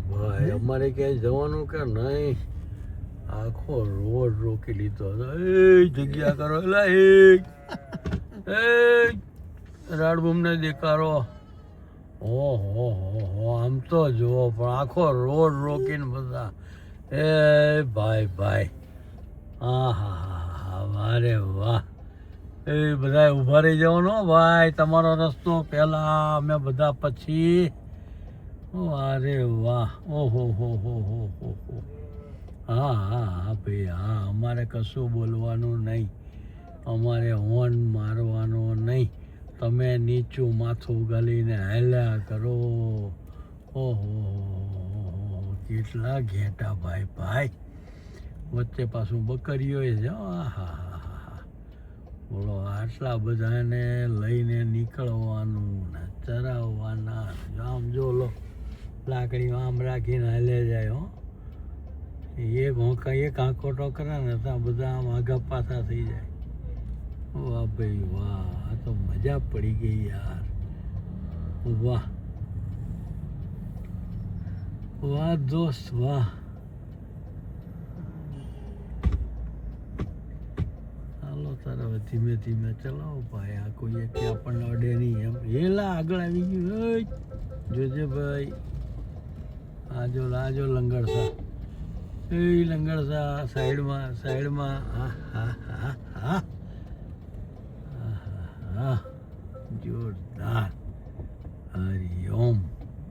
ભાઈ અમારે ક્યાંય જવાનું કે નહીં, આખો રોડ રોકી લીધો હતો. એ જગ્યા કરો, એલા એ રાડબુમને દેખાડો. ઓહો હો, આમ તો જુઓ પણ આખો રોડ રોકીને બધા. એ ભાઈ, હા હા, વારે વાહ. એ બધા ઊભા રહી જવાનો ભાઈ, તમારો રસ્તો પહેલા, અમે બધા પછી. અરે વાહ, ઓહો હો. હા ભાઈ, હા, અમારે કશું બોલવાનું નહીં, અમારે હોર્ન મારવાનો નહીં, તમે નીચું માથું ગાલીને હાલ્યા કરો. ઓહો, કેટલા ઘેટા ભાઈ. વચ્ચે પાછું બકરીઓ છે. હા, બોલો, આટલા બધાને લઈને નીકળવાનું ને ચરાવવાના. આમ જો લો, લાકડી આમ રાખીને હાલે જાય. હો, એક આંકોટો કરે ને ત્યાં બધા આમ આગા પાછા થઈ જાય. વાહ ભાઈ વાહ, આ તો મજા પડી ગઈ યાર. વાહ દોસ્ત વાહ. ચાલો તારે ધીમે ધીમે ચલાવો ભાઈ, આ કોઈ કે આપણને અડે નહીં એમ. એલા આગળ આવી ગયું, જોજે ભાઈ. આજો લંગડસા, લંગડસા સાઈડમાં. હા.